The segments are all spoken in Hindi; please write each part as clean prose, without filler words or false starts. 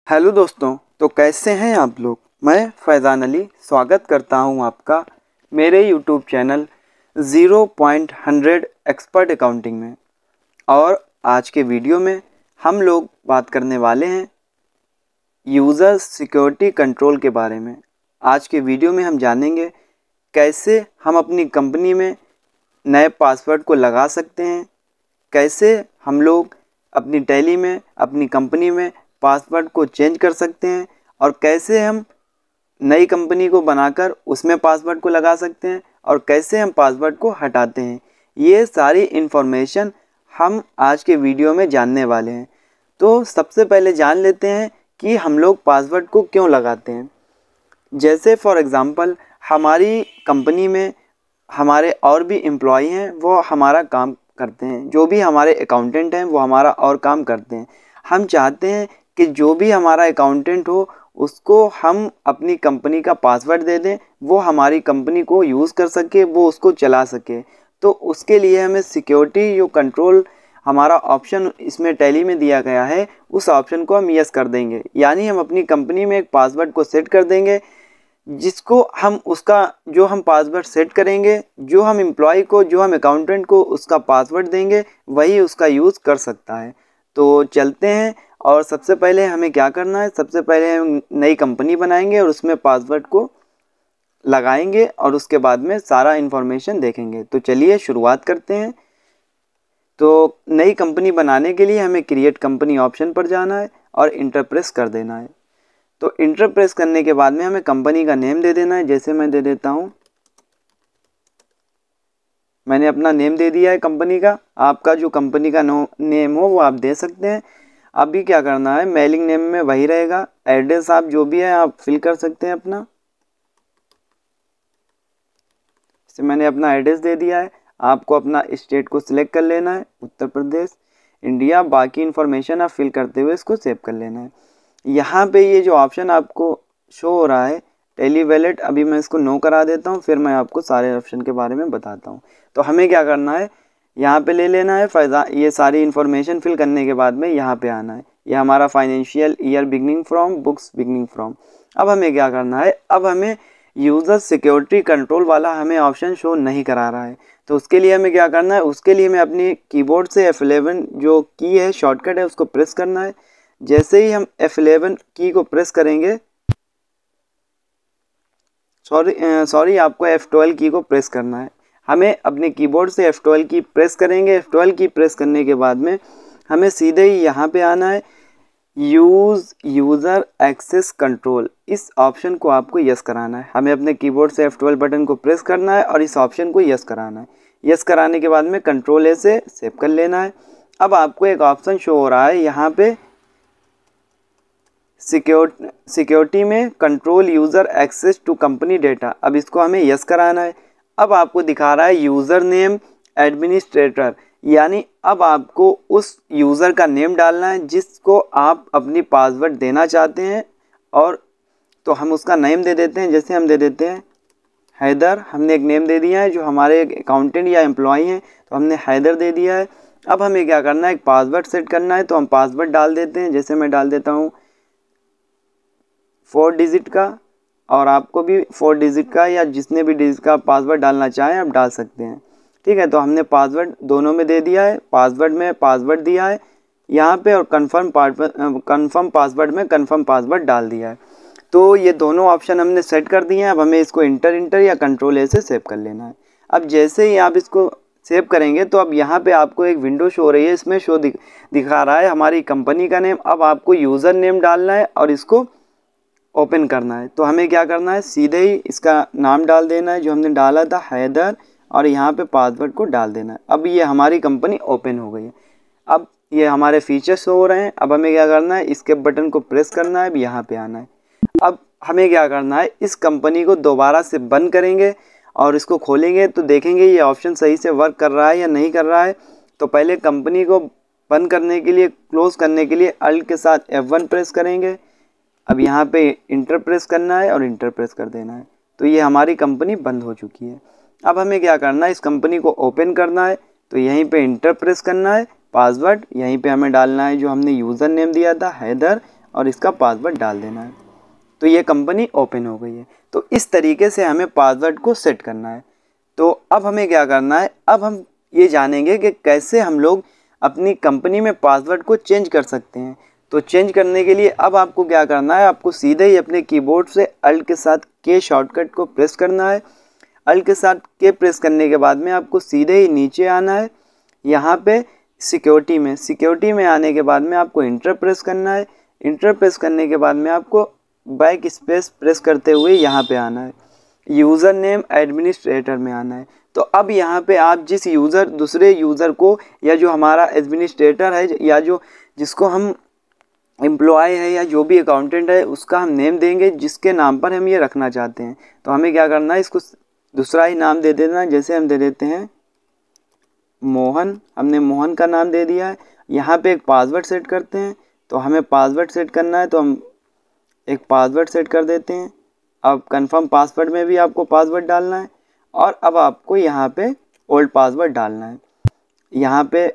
हेलो दोस्तों, तो कैसे हैं आप लोग। मैं फैज़ान अली स्वागत करता हूं आपका मेरे यूट्यूब चैनल 0.100 एक्सपर्ट अकाउंटिंग में। और आज के वीडियो में हम लोग बात करने वाले हैं यूज़र सिक्योरिटी कंट्रोल के बारे में। आज के वीडियो में हम जानेंगे कैसे हम अपनी कंपनी में नए पासवर्ड को लगा सकते हैं, कैसे हम लोग अपनी टैली में अपनी कंपनी में पासवर्ड को चेंज कर सकते हैं, और कैसे हम नई कंपनी को बनाकर उसमें पासवर्ड को लगा सकते हैं, और कैसे हम पासवर्ड को हटाते हैं। ये सारी इन्फॉर्मेशन हम आज के वीडियो में जानने वाले हैं। तो सबसे पहले जान लेते हैं कि हम लोग पासवर्ड को क्यों लगाते हैं। जैसे फॉर एग्ज़ाम्पल हमारी कंपनी में हमारे और भी एम्प्लॉई हैं, वो हमारा काम करते हैं। जो भी हमारे अकाउंटेंट हैं वो हमारा और काम करते हैं। हम चाहते हैं कि जो भी हमारा अकाउंटेंट हो उसको हम अपनी कंपनी का पासवर्ड दे दें, वो हमारी कंपनी को यूज़ कर सके, वो उसको चला सके। तो उसके लिए हमें सिक्योरिटी जो कंट्रोल हमारा ऑप्शन इसमें टैली में दिया गया है, उस ऑप्शन को हम यस कर देंगे। यानी हम अपनी कंपनी में एक पासवर्ड को सेट कर देंगे, जिसको हम उसका जो हम पासवर्ड सेट करेंगे, जो हम एम्प्लॉय को, जो हम अकाउंटेंट को उसका पासवर्ड देंगे, वही उसका यूज़ कर सकता है। तो चलते हैं, और सबसे पहले हमें क्या करना है। सबसे पहले हम नई कंपनी बनाएंगे और उसमें पासवर्ड को लगाएंगे, और उसके बाद में सारा इन्फॉर्मेशन देखेंगे। तो चलिए शुरुआत करते हैं। तो नई कंपनी बनाने के लिए हमें क्रिएट कंपनी ऑप्शन पर जाना है और इंटर प्रेस कर देना है। तो इंटर प्रेस करने के बाद में हमें कंपनी का नेम दे देना है। जैसे मैं दे देता हूँ, मैंने अपना नेम दे दिया है कंपनी का। आपका जो कंपनी का नेम हो वो आप दे सकते हैं। अभी क्या करना है, मेलिंग नेम में वही रहेगा। एड्रेस आप जो भी है आप फिल कर सकते हैं अपना। जैसे मैंने अपना एड्रेस दे दिया है। आपको अपना स्टेट को सिलेक्ट कर लेना है, उत्तर प्रदेश, इंडिया। बाकी इन्फॉर्मेशन आप फिल करते हुए इसको सेव कर लेना है। यहाँ पे ये जो ऑप्शन आपको शो हो रहा है टैली वैलेट, अभी मैं इसको नो करा देता हूँ, फिर मैं आपको सारे ऑप्शन के बारे में बताता हूँ। तो हमें क्या करना है, यहाँ पे ले लेना है ये सारी इन्फॉर्मेशन फिल करने के बाद में यहाँ पे आना है। ये हमारा financial year beginning from, books beginning from. अब हमें क्या करना है, अब हमें यूज़र सिक्योरिटी कंट्रोल वाला हमें ऑप्शन शो नहीं करा रहा है। तो उसके लिए हमें क्या करना है, उसके लिए हमें अपनी कीबोर्ड से F11 जो की है, शॉर्टकट है, उसको प्रेस करना है। जैसे ही हम F11 की को प्रेस करेंगे, सॉरी आपको F12 की को प्रेस करना है। हमें अपने कीबोर्ड से F12 की प्रेस करेंगे। F12 की प्रेस करने के बाद में हमें सीधे ही यहाँ पे आना है, यूज़ यूज़र एक्सेस कंट्रोल। इस ऑप्शन को आपको यस कराना है। हमें अपने कीबोर्ड से F12 बटन को प्रेस करना है और इस ऑप्शन को यस कराना है। यस कराने के बाद में कंट्रोल ए से सेव कर लेना है। अब आपको एक ऑप्शन शो हो रहा है यहाँ पे, सिक्योरिटी में control user access to company data. अब इसको हमें यस कराना है। अब आपको दिखा रहा है यूज़र नेम एडमिनिस्ट्रेटर, यानी अब आपको उस यूज़र का नेम डालना है जिसको आप अपनी पासवर्ड देना चाहते हैं। और तो हम उसका नेम दे देते हैं। जैसे हम दे देते हैं हैदर, हमने एक नेम दे दिया है। जो हमारे अकाउंटेंट या एम्प्लॉई हैं तो हमने हैदर दे दिया है। अब हमें क्या करना है, एक पासवर्ड सेट करना है। तो हम पासवर्ड डाल देते हैं। जैसे मैं डाल देता हूँ 4 डिजिट का, और आपको भी 4 डिजिट का या जितने भी डिजिट का पासवर्ड डालना चाहें आप डाल सकते हैं। ठीक है, तो हमने पासवर्ड दोनों में दे दिया है। पासवर्ड में पासवर्ड दिया है यहाँ पे, और कन्फर्म पासवर्ड में कन्फर्म पासवर्ड डाल दिया है। तो ये दोनों ऑप्शन हमने सेट कर दिए हैं। अब हमें इसको इंटर या कंट्रोल ए से सेव कर लेना है। अब जैसे ही आप इसको सेव करेंगे तो अब यहाँ पे आपको एक विंडो शो हो रही है। इसमें दिखा रहा है हमारी कंपनी का नेम। अब आपको यूज़र नेम डालना है और इसको ओपन करना है। तो हमें क्या करना है, सीधे ही इसका नाम डाल देना है जो हमने डाला था, हैदर, और यहाँ पे पासवर्ड को डाल देना है। अब ये हमारी कंपनी ओपन हो गई है। अब ये हमारे फीचर्स हो रहे हैं। अब हमें क्या करना है, इसके बटन को प्रेस करना है, अब यहाँ पे आना है। अब हमें क्या करना है, इस कंपनी को दोबारा से बंद करेंगे और इसको खोलेंगे तो देखेंगे ये ऑप्शन सही से वर्क कर रहा है या नहीं कर रहा है। तो पहले कंपनी को बंद करने के लिए, क्लोज़ करने के लिए अल्ट के साथ F1 प्रेस करेंगे। अब यहाँ पे इंटर प्रेस करना है और इंटर प्रेस कर देना है। तो ये हमारी कंपनी बंद हो चुकी है। अब हमें क्या करना है, इस कंपनी को ओपन करना है। तो यहीं पे इंटर प्रेस करना है, पासवर्ड यहीं पे हमें डालना है जो हमने यूज़र नेम दिया था, हैदर, और इसका पासवर्ड डाल देना है। तो ये कंपनी ओपन हो गई है। तो इस तरीके से हमें पासवर्ड को सेट करना है। तो अब हमें क्या करना है, अब हम ये जानेंगे कि कैसे हम लोग अपनी कंपनी में पासवर्ड को चेंज कर सकते हैं। तो चेंज करने के लिए अब आपको क्या करना है, आपको सीधे ही अपने कीबोर्ड से अल्ट के साथ के शॉर्टकट को प्रेस करना है। अल्ट के साथ के प्रेस करने के बाद में आपको सीधे ही नीचे आना है, यहाँ पे सिक्योरिटी में आने के बाद में आपको इंटर प्रेस करना है। इंटर प्रेस करने के बाद में आपको बैक स्पेस प्रेस करते हुए यहाँ पे आना है, यूज़र नेम एडमिनिस्ट्रेटर में आना है। तो अब यहाँ पे आप जिस दूसरे यूज़र को या जो हमारा एडमिनिस्ट्रेटर है या जो जिसको हम एम्प्लॉय है या जो भी अकाउंटेंट है उसका हम नेम देंगे जिसके नाम पर हम ये रखना चाहते हैं। तो हमें क्या करना है, इसको दूसरा ही नाम दे देना है। जैसे हम दे देते हैं मोहन, हमने मोहन का नाम दे दिया है। यहाँ पे एक पासवर्ड सेट करते हैं। तो हमें पासवर्ड सेट करना है, तो हम एक पासवर्ड सेट कर देते हैं। अब कंफर्म पासवर्ड में भी आपको पासवर्ड डालना है और अब आपको यहाँ पे ओल्ड पासवर्ड डालना है। यहाँ पे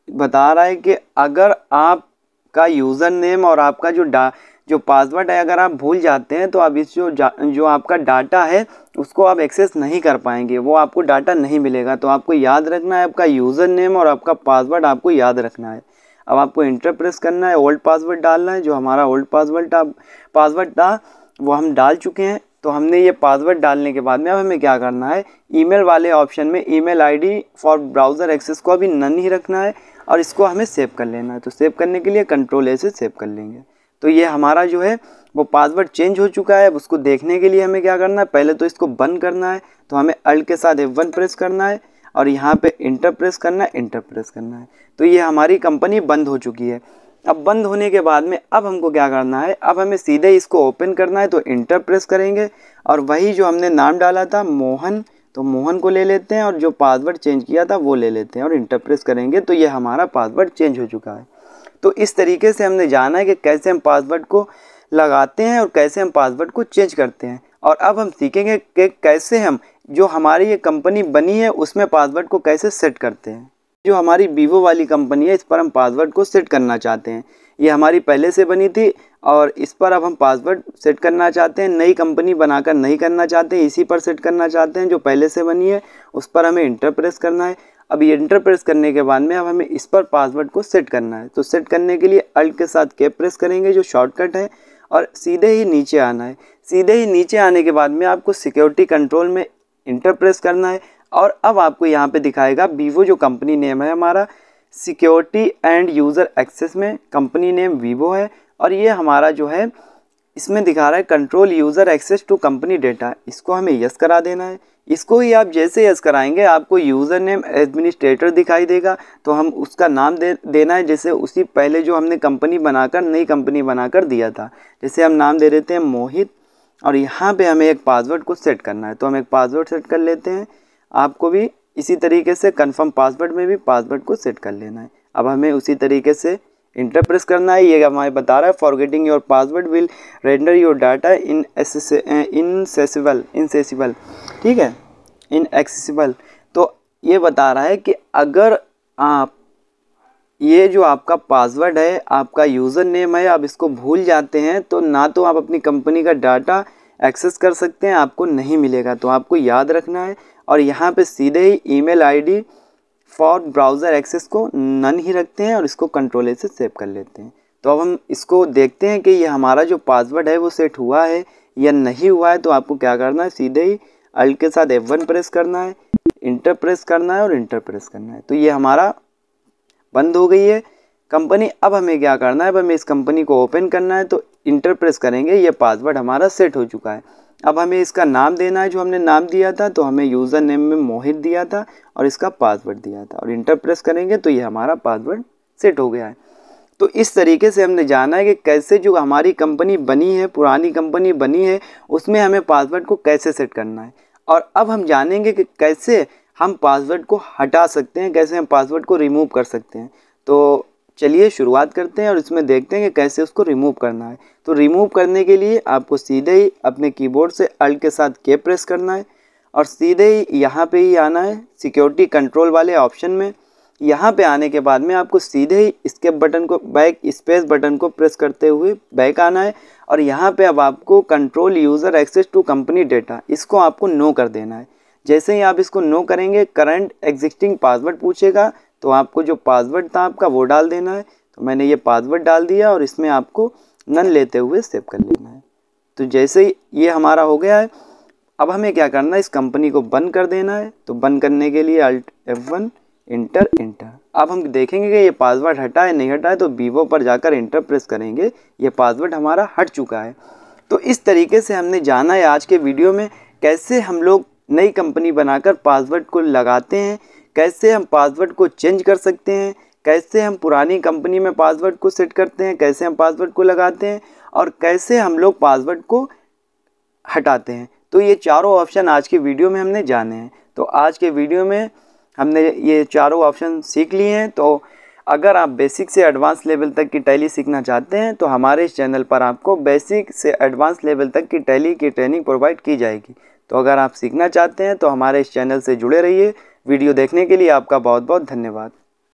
बता रहा है कि अगर आपका यूज़र नेम और आपका जो पासवर्ड है अगर आप भूल जाते हैं तो आप इस जो आपका डाटा है उसको आप एक्सेस नहीं कर पाएंगे, वो आपको डाटा नहीं मिलेगा। तो आपको याद रखना है, आपका यूज़र नेम और आपका पासवर्ड आपको याद रखना है। अब आपको इंटर प्रेस करना है, ओल्ड पासवर्ड डालना है। जो हमारा ओल्ड पासवर्ड था वो हम डाल चुके हैं। तो हमने ये पासवर्ड डालने के बाद में अब हमें क्या करना है, ईमेल वाले ऑप्शन में email ID for browser access को अभी नन ही रखना है और इसको हमें सेव कर लेना है। तो सेव करने के लिए कंट्रोल ए से सेव कर लेंगे। तो ये हमारा जो है वो पासवर्ड चेंज हो चुका है। अब उसको देखने के लिए हमें क्या करना है, पहले तो इसको बंद करना है। तो हमें अल्ट के साथ F1 प्रेस करना है और यहाँ पे इंटर प्रेस करना है, तो ये हमारी कंपनी बंद हो चुकी है। अब बंद होने के बाद में अब हमको क्या करना है, अब हमें सीधे इसको ओपन करना है। तो इंटर प्रेस करेंगे और वही जो हमने नाम डाला था मोहन, तो मोहन को ले लेते हैं और जो पासवर्ड चेंज किया था वो ले लेते हैं और इंटर प्रेस करेंगे। तो ये हमारा पासवर्ड चेंज हो चुका है। तो इस तरीके से हमने जाना है कि कैसे हम पासवर्ड को लगाते हैं और कैसे हम पासवर्ड को चेंज करते हैं। और अब हम सीखेंगे कि कैसे हम जो हमारी ये कंपनी बनी है उसमें पासवर्ड को कैसे सेट करते हैं। जो हमारी वीवो वाली कंपनी है इस पर हम पासवर्ड को सेट करना चाहते हैं। ये हमारी पहले से बनी थी और इस पर अब हम पासवर्ड सेट करना चाहते हैं। नई कंपनी बनाकर नहीं करना चाहते, इसी पर सेट करना चाहते हैं जो पहले से बनी है। उस पर हमें इंटर प्रेस करना है। अब ये इंटर प्रेस करने के बाद में अब हमें इस पर पासवर्ड को सेट करना है। तो सेट करने के लिए अल्ट के साथ के प्रेस करेंगे जो शॉर्टकट है और सीधे ही नीचे आना है। सीधे ही नीचे आने के बाद में आपको सिक्योरिटी कंट्रोल में इंटर प्रेस करना है और अब आपको यहाँ पे दिखाएगा वीवो जो कंपनी नेम है हमारा, सिक्योरिटी एंड यूज़र एक्सेस में कंपनी नेम वीवो है। और ये हमारा जो है इसमें दिखा रहा है control user access to company data, इसको हमें यस करा देना है। इसको ही आप जैसे यस कराएंगे आपको यूज़र नेम एडमिनिस्ट्रेटर दिखाई देगा। तो हम उसका नाम देना है जैसे उसी पहले जो हमने नई कंपनी बनाकर दिया था। जैसे हम नाम दे देते हैं मोहित और यहाँ पे हमें एक पासवर्ड को सेट करना है। तो हम एक पासवर्ड सेट कर लेते हैं। आपको भी इसी तरीके से कंफर्म पासवर्ड में भी पासवर्ड को सेट कर लेना है। अब हमें उसी तरीके से इंटर प्रेस करना है। ये हमें बता रहा है forgetting your password will render your data inaccessible, ठीक है, इनएक्सेसिबल। तो ये बता रहा है कि अगर आप ये जो आपका पासवर्ड है, आपका यूज़र नेम है, आप इसको भूल जाते हैं तो ना तो आप अपनी कंपनी का डाटा एक्सेस कर सकते हैं, आपको नहीं मिलेगा। तो आपको याद रखना है और यहाँ पे सीधे ही email ID for browser access को नन ही रखते हैं और इसको कंट्रोल ए से सेव कर लेते हैं। तो अब हम इसको देखते हैं कि ये हमारा जो पासवर्ड है वो सेट हुआ है या नहीं हुआ है। तो आपको क्या करना है, सीधे ही अल्ट के साथ F1 प्रेस करना है, इंटर प्रेस करना है और इंटर प्रेस करना है। तो ये हमारा बंद हो गई है कंपनी। अब हमें क्या करना है, अब हमें इस कंपनी को ओपन करना है। तो इंटर प्रेस करेंगे, ये पासवर्ड हमारा सेट हो चुका है। अब हमें इसका नाम देना है जो हमने नाम दिया था। तो हमें यूज़र नेम में मोहित दिया था और इसका पासवर्ड दिया था और इंटर प्रेस करेंगे तो ये हमारा पासवर्ड सेट हो गया है। तो इस तरीके से हमने जाना है कि कैसे जो हमारी कंपनी बनी है, पुरानी कंपनी बनी है, उसमें हमें पासवर्ड को कैसे सेट करना है। और अब हम जानेंगे कि कैसे हम पासवर्ड को हटा सकते हैं, कैसे हम पासवर्ड को रिमूव कर सकते हैं। तो चलिए शुरुआत करते हैं और इसमें देखते हैं कि कैसे उसको रिमूव करना है। तो रिमूव करने के लिए आपको सीधे ही अपने कीबोर्ड से अल्ट के साथ के प्रेस करना है और सीधे ही यहाँ पे ही आना है सिक्योरिटी कंट्रोल वाले ऑप्शन में। यहाँ पे आने के बाद में आपको सीधे ही एस्केप बटन को, बैक स्पेस बटन को प्रेस करते हुए बैक आना है और यहाँ पे अब आपको control user access to company data, इसको आपको नो कर देना है। जैसे ही आप इसको नो करेंगे करंट एग्जिस्टिंग पासवर्ड पूछेगा, तो आपको जो पासवर्ड था आपका वो डाल देना है। तो मैंने ये पासवर्ड डाल दिया और इसमें आपको नन लेते हुए सेव कर लेना है। तो जैसे ही ये हमारा हो गया है, अब हमें क्या करना है, इस कंपनी को बंद कर देना है। तो बंद करने के लिए Alt F1 इंटर। अब हम देखेंगे कि ये पासवर्ड हटा है नहीं हटा है, तो वीवो पर जाकर इंटर प्रेस करेंगे, ये पासवर्ड हमारा हट चुका है। तो इस तरीके से हमने जाना है आज के वीडियो में कैसे हम लोग नई कंपनी बनाकर पासवर्ड को लगाते हैं, कैसे हम पासवर्ड को चेंज कर सकते हैं, कैसे हम पुरानी कंपनी में पासवर्ड को सेट करते हैं, कैसे हम पासवर्ड को लगाते हैं और कैसे हम लोग पासवर्ड को हटाते हैं। तो ये चारों ऑप्शन आज के वीडियो में हमने जाने हैं। तो आज के वीडियो में हमने ये चारों ऑप्शन सीख लिए हैं। तो अगर आप बेसिक से एडवांस लेवल तक की टैली सीखना चाहते हैं तो हमारे इस चैनल पर आपको बेसिक से एडवांस लेवल तक की टैली की ट्रेनिंग प्रोवाइड की जाएगी। तो अगर आप सीखना चाहते हैं तो हमारे इस चैनल से जुड़े रहिए। वीडियो देखने के लिए आपका बहुत बहुत धन्यवाद।